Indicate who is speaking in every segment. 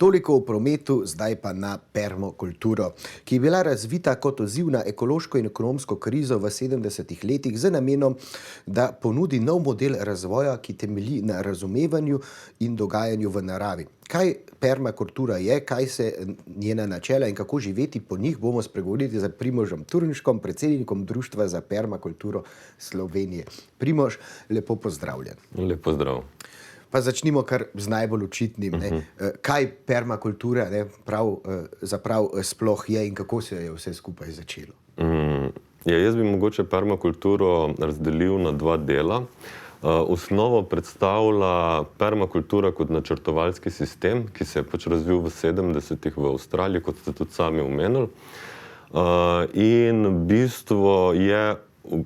Speaker 1: Toliko o prometu, zdaj pa na permakulturo, ki je bila razvita kot odziv na ekološko in ekonomsko krizo v 70-ih letih z namenom, da ponudi nov model razvoja, ki temelji na razumevanju in dogajanju v naravi. Kaj permakultura je, kaj se njena načela in kako živeti po njih, bomo spregovorili z Primožem Turnškom, predsednikom Društva za permakulturo Slovenije. Primož, lepo pozdravljen.
Speaker 2: Lep pozdrav.
Speaker 1: Pa začnimo kar z najbolj očitnim. Kaj permakultura zaprav sploh je in kako se je vse skupaj začelo?
Speaker 2: Jaz bi mogoče permakulturo razdelil na dva dela. Osnovo predstavlja permakultura kot načrtovalski sistem, ki se je razvil v 70-ih v Avstraliji, kot ste tudi sami omenili. In bistvo je,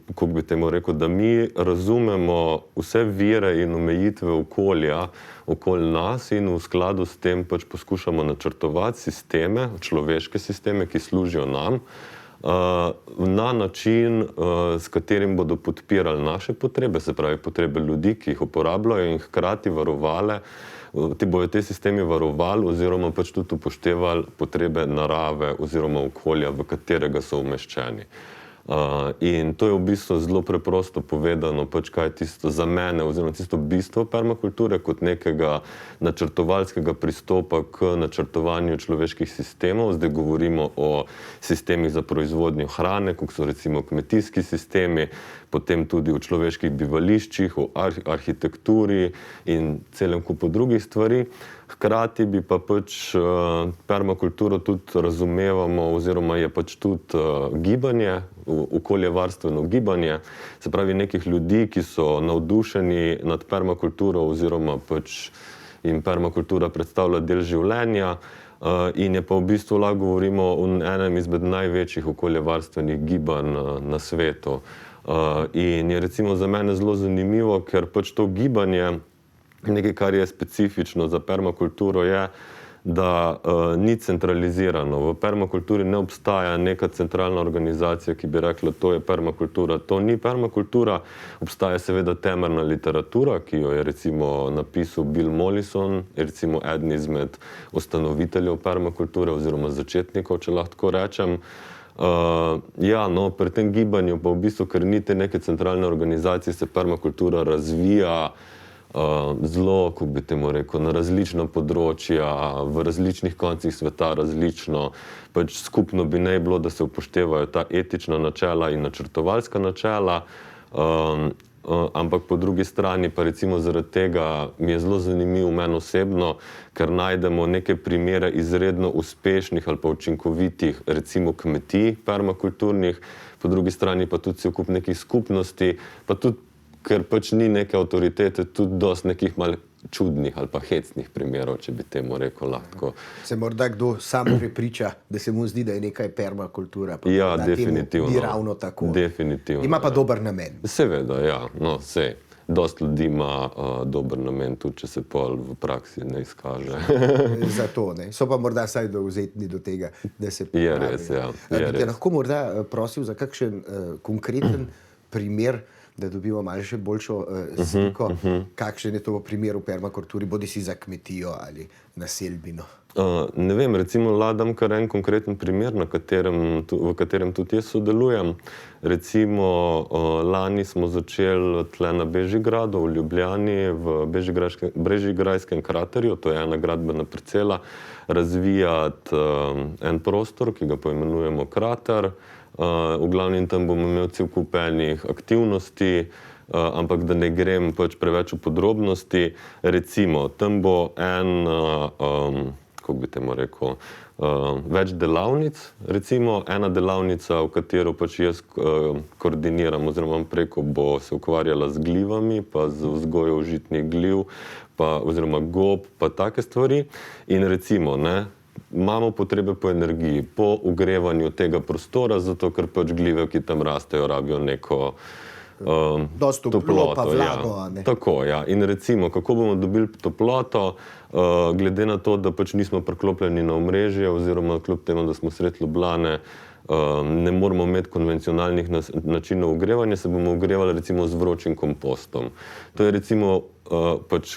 Speaker 2: kako bi temu rekel, da mi razumemo vse vire in omejitve okolja okoli nas in v skladu s tem poskušamo načrtovati sisteme, človeške sisteme, ki služijo nam, na način, s katerim bodo podpirali naše potrebe, se pravi potrebe ljudi, ki jih uporabljajo in hkrati varovale, bojo te sistemi varovali oziroma tudi upoštevali potrebe narave oziroma okolja, v katerega so umeščeni. In to je v bistvu zelo preprosto povedano, kaj je tisto za mene oziroma tisto bistvo permakulture kot nekega načrtovalskega pristopa k načrtovanju človeških sistemov. Zdaj govorimo o sistemih za proizvodnjo hrane, kot so recimo kmetijski sistemi, potem tudi o človeških bivališčih, o arhitekturi in celem kupu drugih stvari. Hkrati bi pa permakulturo tudi razumevamo oziroma je tudi gibanje, okoljevarstveno gibanje, se pravi nekih ljudi, ki so navdušeni nad permakulturo oziroma jim permakultura predstavlja del življenja in je pa v bistvu lahko govorimo o enem izmed največjih okoljevarstvenih gibanj na svetu. In je recimo za mene zelo zanimivo, ker to gibanje, nekaj, kar je specifično za permakulturo, je, da ni centralizirano. V permakulturi ne obstaja neka centralna organizacija, ki bi rekla, to je permakultura, to ni permakultura. Obstaja seveda temeljna literatura, ki jo je recimo napisal Bill Mollison, recimo eden izmed ustanoviteljev permakulture oziroma začetnikov, če lahko tako rečem. Pri tem gibanju pa v bistvu, ker ni te neke centralne organizacije, se permakultura razvija zelo, kako bi temu rekel, na različna področja, v različnih koncih sveta različno. Skupno bi naj bilo, da se upoštevajo ta etična načela in načrtovalska načela, ampak po drugi strani pa recimo zaradi tega mi je zelo zanimivo meni osebno, ker najdemo neke primere izredno uspešnih ali pa učinkovitih recimo kmetij permakulturnih, po drugi strani pa tudi cel kup nekih skupnosti, pa tudi ker ni neke avtoritete, tudi dosti nekih malo čudnih ali pa hecnih primerov, če bi temu rekel lahko.
Speaker 1: Se morda kdo sam prepriča, da se mu zdi, da je nekaj permakultura?
Speaker 2: Ja, definitivno.
Speaker 1: Ni ravno tako.
Speaker 2: Definitivno.
Speaker 1: Ima pa dober namen.
Speaker 2: Seveda, ja. Sej. Dosti ljudi ima dober namen, tudi če se pol v praksi ne izkaže.
Speaker 1: Zato, ne. So pa morda saj dovzetni do tega, da se
Speaker 2: pravi. Je res, ja.
Speaker 1: Bi te lahko morda prosil za kakšen konkreten primer, da dobimo malo še boljšo sliko, kakšen je to v primeru permakulturi, bodi si za kmetijo ali naselbino?
Speaker 2: Ne vem, recimo dam kar en konkreten primer, v katerem tudi jaz sodelujem. Recimo lani smo začeli tle na Bežigradu v Ljubljani, v Bežigrajskem kraterju, to je ena gradbena parcela, razvijati en prostor, ki ga poimenujemo krater. V glavnem tam bomo imeli cel kup enih aktivnosti, ampak da ne grem preveč v podrobnosti. Recimo, tam bo kako bi temu rekel, več delavnic. Recimo, ena delavnica, v katero jaz koordiniram oziroma preko bo se ukvarjala z glivami, pa z vzgojo užitnih gliv, oziroma gob, pa take stvari. In recimo, imamo potrebe po energiji, po ogrevanju tega prostora, zato ker glive, ki tam rastejo, rabijo neko
Speaker 1: dosti toploto, pa vlago.
Speaker 2: Tako, ja. In recimo, kako bomo dobili toploto, glede na to, da nismo priklopljeni na omrežje, oziroma kljub temu, da smo sredi Ljubljane, ne moramo imeti konvencionalnih načinov ogrevanja, se bomo ogrevali recimo z vročim kompostom. To je recimo,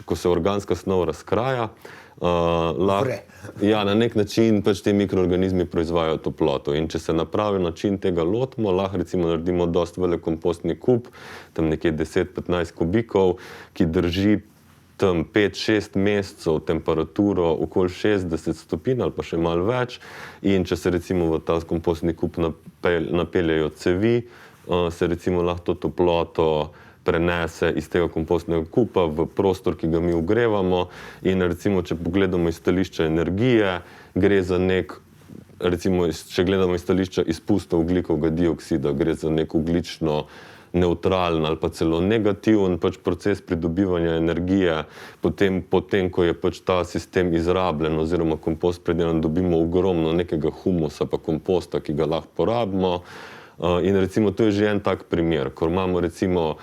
Speaker 2: ko se organska snov razkraja,
Speaker 1: Vre.
Speaker 2: Ja, na nek način pač ti mikroorganizmi proizvajajo toploto in če se na pravi način tega lotimo, lahko recimo naredimo dosti velik kompostni kup, tam nekje 10-15 kubikov, ki drži tam 5-6 mesecev temperaturo okoli 60 stopinj ali pa še malo več, in če se recimo v ta kompostni kup napeljejo cevi, se recimo lahko to toploto prenese iz tega kompostnega kupa v prostor, ki ga mi ogrevamo, in recimo, če pogledamo iz stališča energije, gre za recimo, če gledamo iz stališča izpustov ogljikovega dioksida, gre za nek ogljično nevtralen ali pa celo negativen pač proces pridobivanja energije. Potem, ko je pač ta sistem izrabljen oziroma kompost predelan, dobimo ogromno nekega humusa pa komposta, ki ga lahko porabimo. In recimo to je že en tak primer, ko imamo recimo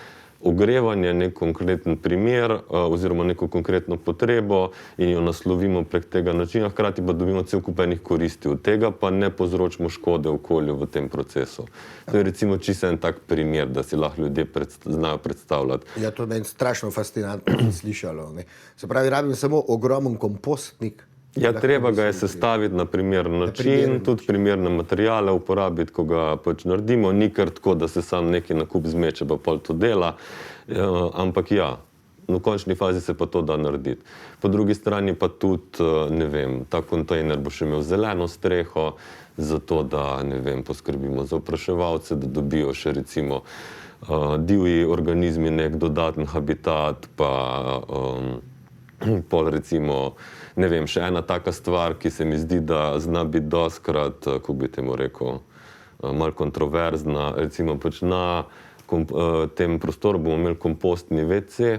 Speaker 2: ogrevanje, nek konkreten primer oziroma neko konkretno potrebo in jo naslovimo prek tega načina, hkrati pa dobimo cel kup enih koristi od tega, pa ne povzročimo škode okolju v tem procesu. To je recimo čisto en tak primer, da si lahko ljudje znajo predstavljati.
Speaker 1: Ja, to je meni strašno fascinantno slišalo. Ne. Se pravi, rabim samo ogromen kompostnik.
Speaker 2: Ja, treba ga je sestaviti na primeren način, tudi primerne materiale uporabiti, ko ga pač naredimo. Ni kar tako, da se sam nekaj na kup zmeče, pa pol to dela. Ampak ja, v končni fazi se pa to da narediti. Po drugi strani pa tudi, ne vem, ta kontejner bo še imel zeleno streho, zato da, ne vem, poskrbimo za opraševalce, da dobijo še recimo divji organizmi nek dodaten habitat, pa pol recimo, ne vem, še ena taka stvar, ki se mi zdi, da zna biti dostikrat, kako bi temu rekel, malo kontroverzna, recimo pač na tem prostoru bomo imeli kompostni WC.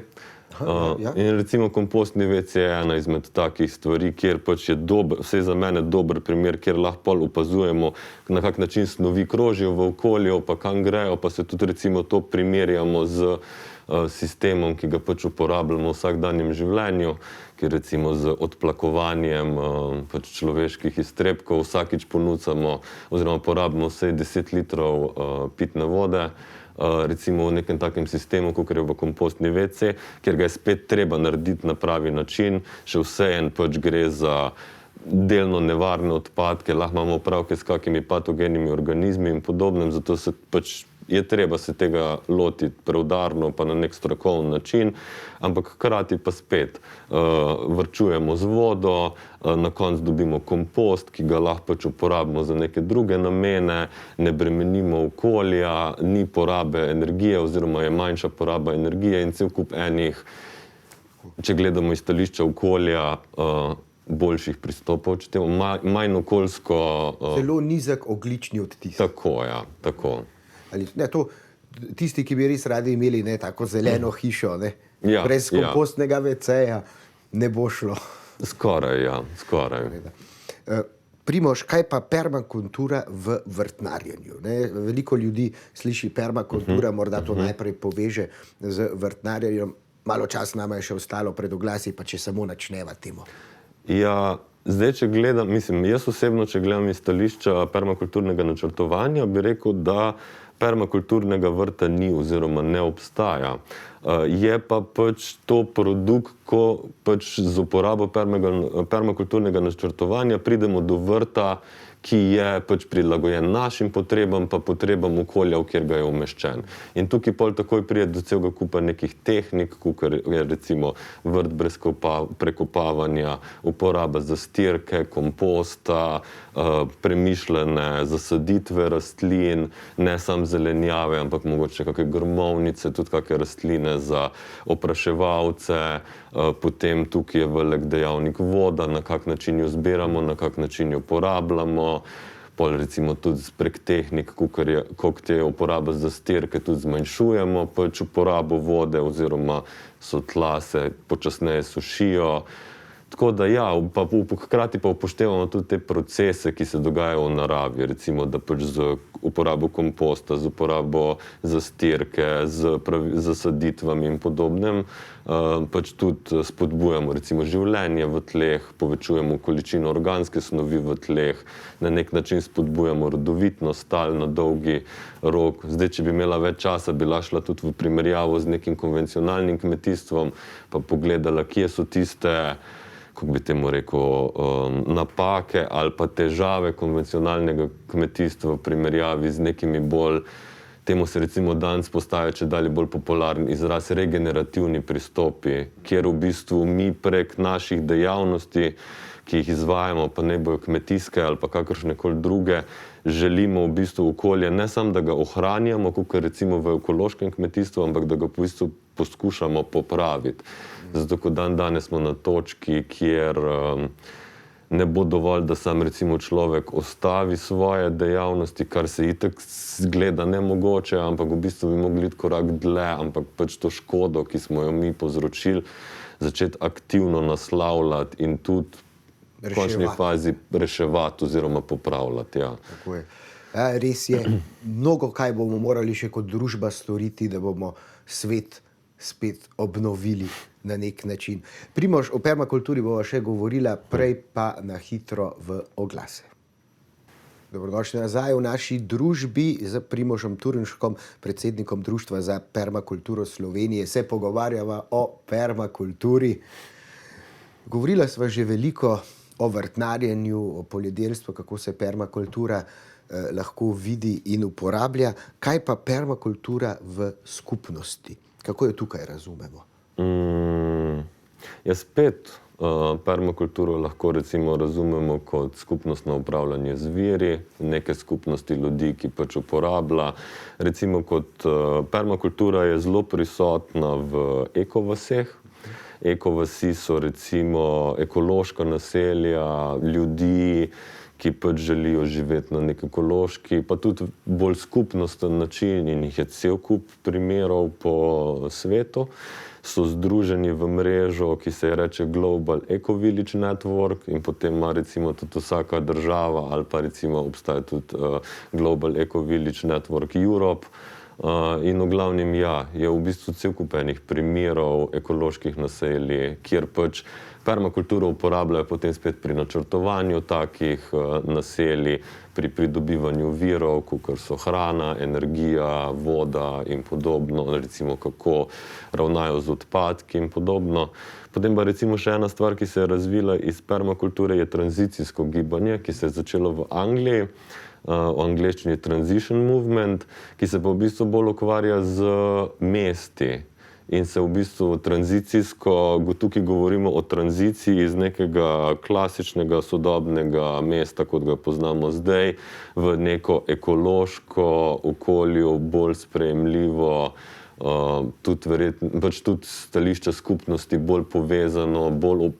Speaker 2: In recimo kompostni WC je ena izmed takih stvari, kjer pač je vsaj za mene dober primer, kjer lahko pol opazujemo, na kak način snovi krožijo v okolju, pa kam grejo, pa se tudi recimo to primerjamo z sistemom, ki ga pač uporabljamo v vsakdanjem življenju, ki recimo z odplakovanjem pač človeških iztrebkov vsakič ponucamo oziroma porabimo vsaj 10 litrov pitne vode, recimo v nekem takem sistemu, kakor je v kompostni WC, kjer ga je spet treba narediti na pravi način, še vseeno pač gre za delno nevarne odpadke, lahko imamo opravke s kakimi patogenimi organizmi in podobnem, zato se pač je treba se tega lotiti preudarno pa na nek strokoven način, ampak hkrati pa spet varčujemo z vodo, na koncu dobimo kompost, ki ga lahko pač uporabimo za neke druge namene, ne bremenimo okolja, ni porabe energije oziroma je manjša poraba energije in cel kup enih, če gledamo iz stališča okolja, boljših pristopov, če temu manj okoljsko...
Speaker 1: Zelo nizek ogljični odtis.
Speaker 2: Tako, ja, tako.
Speaker 1: Ne, to, tisti, ki bi res radi imeli ne, tako zeleno hišo, ne,
Speaker 2: Ja,
Speaker 1: brez kompostnega WC-ja, ne bo šlo.
Speaker 2: Skoraj, ja, skoraj.
Speaker 1: Primož, kaj pa permakultura v vrtnarjenju? Ne? Veliko ljudi sliši permakultura, morda to najprej poveže z vrtnarjenjem. Malo čas nama je še ostalo pred oglasi, pa če samo načneva temu.
Speaker 2: Ja, zdaj, če gledam, jaz osebno, če gledam iz stališča permakulturnega načrtovanja, bi rekel, da permakulturnega vrta ni oziroma ne obstaja. Je pa pač to produkt, ko pač z uporabo permakulturnega načrtovanja pridemo do vrta, ki je pač prilagojen našim potrebam, pa potrebam okolja, v kjer ga je umeščen. In tukaj pol takoj pride do celega kupa nekih tehnik, kakor je recimo vrt brez prekopavanja, uporaba zastirke, komposta, premišljene zasaditve rastlin, ne samo zelenjave, ampak mogoče kakšne grmovnice, tudi kakšne rastline za opraševalce, potem tukaj je velik dejavnik voda, na kak način jo zbiramo, na kak način jo porabljamo, pol recimo tudi prek tehnik, koliko te uporaba zastirke, tudi zmanjšujemo pač uporabo vode oziroma so tla se počasneje sušijo. Tako da ja, hkrati pa upoštevamo tudi te procese, ki se dogajajo v naravi, recimo, da pač z uporabo komposta, z uporabo zastirke, z zasaditvami in podobnem, pač tudi spodbujamo recimo življenje v tleh, povečujemo količino organske snovi v tleh, na nek način spodbujamo rodovitnost tal na dolgi rok. Zdaj, če bi imela več časa, bi šla tudi v primerjavo z nekim konvencionalnim kmetijstvom, pa pogledala, kje so tiste kako bi temu rekel, napake ali pa težave konvencionalnega kmetijstva v primerjavi z nekimi bolj, temu se recimo danes postaja čedalje bolj popularen izraz, regenerativni pristopi, kjer v bistvu mi prek naših dejavnosti, ki jih izvajamo, pa ne bojo kmetijske ali pa kakršnekoli druge, želimo v bistvu okolje ne samo, da ga ohranjamo, kot recimo v ekološkem kmetijstvu, ampak da ga v bistvu poskušamo popraviti. Zato, ko danes smo na točki, kjer ne bo dovolj, da sam recimo človek ostavi svoje dejavnosti, kar se itak zgleda nemogoče, ampak v bistvu bi mogli iti korak dlje, ampak pač to škodo, ki smo jo mi povzročili, začeti aktivno naslavljati in tudi v končni fazi reševati oziroma popravljati. Ja.
Speaker 1: Tako je. Ja, res je, mnogo kaj bomo morali še kot družba storiti, da bomo svet spet obnovili na nek način. Primož, o permakulturi bova še govorila, prej pa na hitro v oglase. Dobrodošli nazaj v naši družbi z Primožem Turnškom, predsednikom Društva za permakulturo Slovenije. Se pogovarjava o permakulturi. Govorila sva že veliko o vrtnarjenju, o poljedelstvu, kako se permakultura lahko vidi in uporablja. Kaj pa permakultura v skupnosti? Kako jo tukaj razumemo?
Speaker 2: Spet permakulturo lahko recimo razumemo kot skupnostno upravljanje z viri, neke skupnosti ljudi, ki pač uporablja. Recimo kot permakultura je zelo prisotna v ekovaseh. Ekovasi so recimo ekološka naselja ljudi, ki pač želijo živeti na nek ekološki, pa tudi bolj skupnosten način, in jih je cel kup primerov po svetu. So združeni v mrežo, ki se je reče Global Eco Village Network, in potem ima recimo tudi vsaka država ali pa recimo obstaja tudi Global Eco Village Network Europe. In v glavnem je v bistvu cel kup enih primerov ekoloških naselij, kjer pač permakulturo uporabljajo potem spet pri načrtovanju takih naselij, pri pridobivanju virov, kot so hrana, energija, voda in podobno, recimo kako ravnajo z odpadki in podobno. Potem pa recimo še ena stvar, ki se je razvila iz permakulture, je tranzicijsko gibanje, ki se je začelo v Angliji, v angleščini Transition Movement, ki se pa v bistvu bolj ukvarja z mesti. In se v bistvu tranzicijsko, tukaj govorimo o tranziciji iz nekega klasičnega sodobnega mesta, kot ga poznamo zdaj, v neko ekološko okolje, bolj sprejemljivo, tudi stališče skupnosti bolj povezano, bolj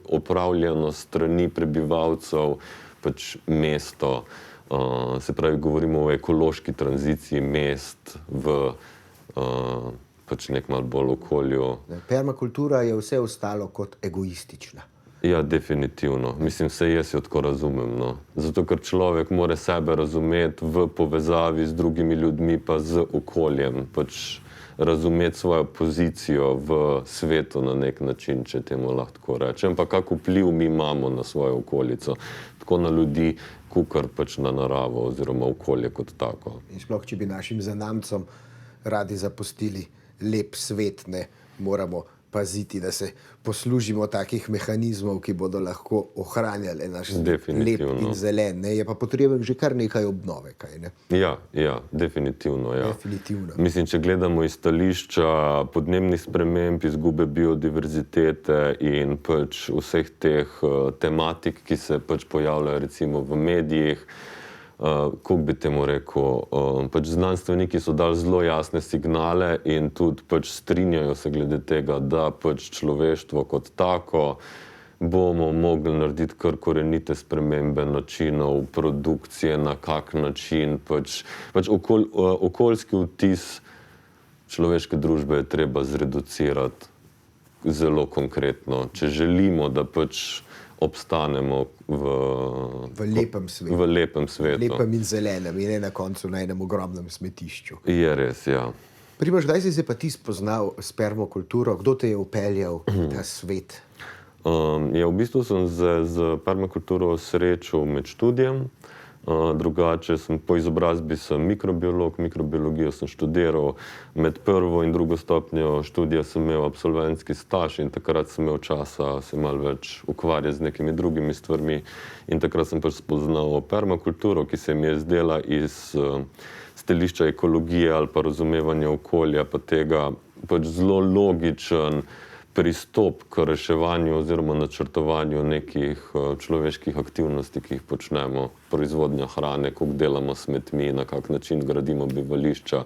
Speaker 2: upravljano strani prebivalcev, pač mesto. Se pravi, govorimo o ekološki tranziciji mest v pač nek malo bolj okolju.
Speaker 1: Permakultura je vse ostalo kot egoistična.
Speaker 2: Ja, definitivno. Mislim, se jaz jo tako razumem. No. Zato, ker človek mora sebe razumeti v povezavi z drugimi ljudmi, pa z okoljem. Pač razumeti svojo pozicijo v svetu na nek način, če temu lahko tako rečem. Pa kak vpliv mi imamo na svojo okolico. Tako na ljudi, kakor pač na naravo oziroma okolje kot tako.
Speaker 1: In sploh, če bi našim zanamcem radi zapustili lep svet, ne moramo paziti, da se poslužimo takih mehanizmov, ki bodo lahko ohranjali naš lep in zelen. Ne? Je pa potreben že kar nekaj obnove. Kaj, ne?
Speaker 2: Ja, definitivno. Ja.
Speaker 1: Definitivno.
Speaker 2: Mislim, če gledamo iz stališča podnebnih sprememb, izgube biodiverzitete in pač vseh teh tematik, ki se pač pojavljajo recimo v medijih, kako bi temu rekel, pač znanstveniki so dali zelo jasne signale in tudi pač strinjajo se glede tega, da pač človeštvo kot tako bomo mogli narediti kar korenite spremembe načinov produkcije, na kak način, pač okoljski vtis človeške družbe je treba zreducirati zelo konkretno, če želimo, da pač obstanemo v lepem svetu.
Speaker 1: Lepem in zelenem in ne na koncu na enem ogromnem smetišču.
Speaker 2: Je res, ja.
Speaker 1: Primož, kdaj si se pa ti spoznal s permakulturo? Kdo te je upeljal v ta svet?
Speaker 2: V bistvu sem z permakulturo srečal med študijem. Drugače sem po izobrazbi mikrobiolog, mikrobiologijo sem študiral, med prvo in drugo stopnjo študija sem imel absolventski staž in takrat sem imel časa se malo več ukvarjati z nekimi drugimi stvarmi in takrat sem pač spoznal permakulturo, ki se mi je zdela iz stališča ekologije ali pa razumevanja okolja pa tega pač zelo logičen pristop k reševanju oziroma načrtovanju nekih človeških aktivnosti, ki jih počnemo, proizvodnja hrane, koliko delamo s smetmi, na kak način gradimo bivališča.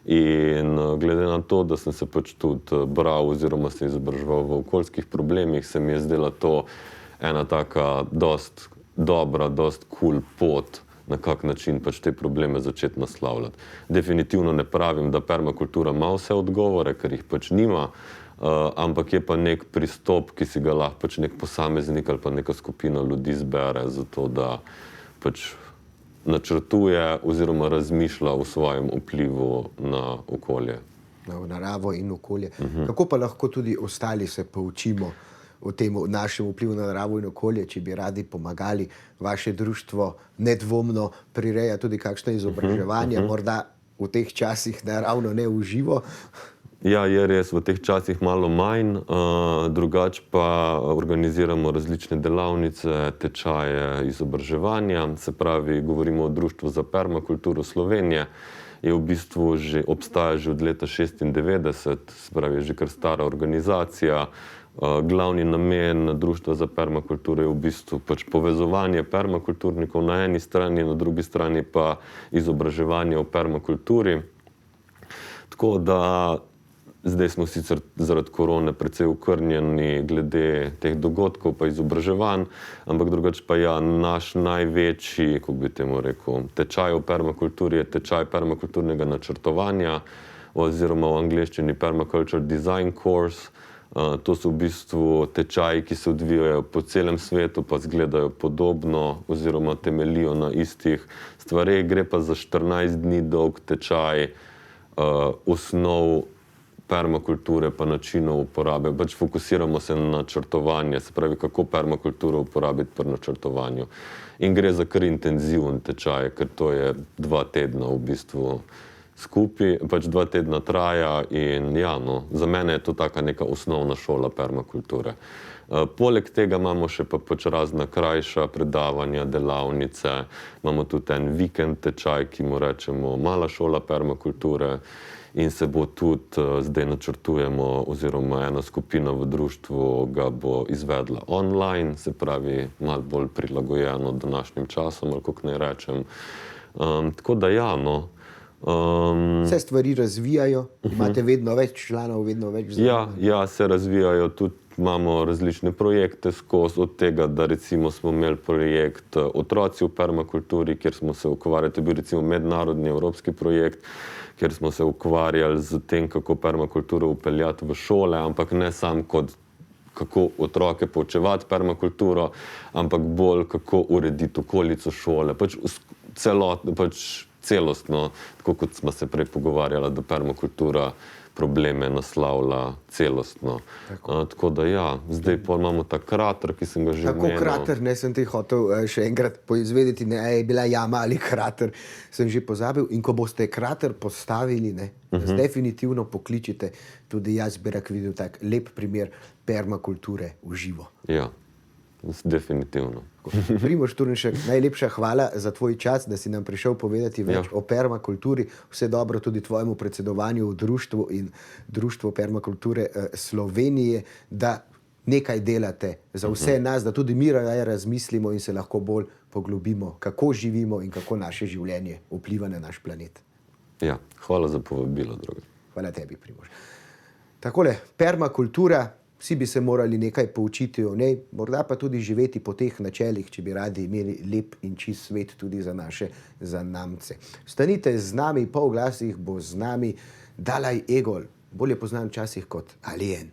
Speaker 2: In glede na to, da sem se pač tudi bral oziroma se izobraževal v okoljskih problemih, se mi je zdela to ena taka dost dobra, dost cool pot, na kak način pač te probleme začeti naslavljati. Definitivno ne pravim, da permakultura ima vse odgovore, ker jih pač nima, ampak je pa nek pristop, ki si ga lahko pač nek posameznik ali pa neka skupina ljudi zbere za to, da pač načrtuje oziroma razmišlja o svojem vplivu na okolje.
Speaker 1: Na naravo in okolje. Kako pa lahko tudi ostali se poučimo o tem našem vplivu na naravo in okolje, če bi radi pomagali? Vaše društvo nedvomno prireja tudi kakšne izobraževanja, morda v teh časih naravno ne v živo.
Speaker 2: Ja, je res, v teh časih malo manj, drugače pa organiziramo različne delavnice, tečaje, izobraževanja, se pravi, govorimo o Društvu za permakulturo Slovenije, je v bistvu obstaja že od leta 1996, se pravi, je že kar stara organizacija. Glavni namen Društva za permakulturo je v bistvu pač povezovanje permakulturnikov na eni strani, na drugi strani pa izobraževanje o permakulturi. Tako da zdaj smo sicer zaradi korone precej okrnjeni glede teh dogodkov pa izobraževanj, ampak drugače pa ja, naš največji, kako bi temu rekel, tečaj o permakulturi je tečaj permakulturnega načrtovanja oziroma v angleščini Permaculture Design Course. To so v bistvu tečaji, ki se odvijajo po celem svetu, pa izgledajo podobno oziroma temeljijo na istih stvareh. Gre pa za 14 dni dolg tečaj osnov permakulture pa načinov uporabe. Pač fokusiramo se na načrtovanje, se pravi, kako permakulturo uporabiti pri načrtovanju. In gre za kar intenziven tečaj, ker to je 2 tedna v bistvu skupaj, pač 2 tedna traja in ja, no, za mene je to taka neka osnovna šola permakulture. Poleg tega imamo še pa pač razna krajša predavanja, delavnice, imamo tudi en vikend tečaj, ki mu rečemo mala šola permakulture in se bo tudi zdaj načrtujemo oziroma ena skupina v društvu ga bo izvedla online, se pravi malo bolj prilagojeno današnjim časom, ali kako naj rečem. Tako da ja, no.
Speaker 1: Se stvari razvijajo, imate vedno več članov, vedno več
Speaker 2: Ja, se razvijajo, tudi imamo različne projekte skozi, od tega, da recimo smo imeli projekt Otroci v permakulturi, kjer smo se ukvarjali, to je bil recimo mednarodni evropski projekt, kjer smo se ukvarjali z tem, kako permakulturo vpeljati v šole, ampak ne samo kot kako otroke poučevati permakulturo, ampak bolj kako urediti okolico šole, pač celostno, tako kot smo se prej pogovarjali, da permakultura probleme naslavlja celostno. Tako da ja, zdaj pa imamo ta krater, ki sem ga že omenil.
Speaker 1: Tako krater, ne, sem te hotel še enkrat poizvedeti, ne, je bila jama ali krater, sem že pozabil. In ko boste krater postavili, ne, definitivno pokličite, tudi jaz bi rad videl tak lep primer permakulture v živo.
Speaker 2: Ja, definitivno.
Speaker 1: Primož Turnšek, najlepša hvala za tvoj čas, da si nam prišel povedati več o permakulturi. Vse dobro tudi tvojemu predsedovanju v društvu in Društvu permakulture Slovenije, da nekaj delate za vse nas, da tudi mi razmislimo in se lahko bolj poglobimo, kako živimo in kako naše življenje vpliva na naš planet.
Speaker 2: Ja, hvala za povabilo, drugi.
Speaker 1: Hvala tebi, Primož. Takole, permakultura, vsi bi se morali nekaj poučiti o njej, morda pa tudi živeti po teh načelih, če bi radi imeli lep in čist svet tudi za naše zanamce. Stanite z nami, po oglasih bo z nami Dalaj Egol, bolje poznan včasih kot Alien.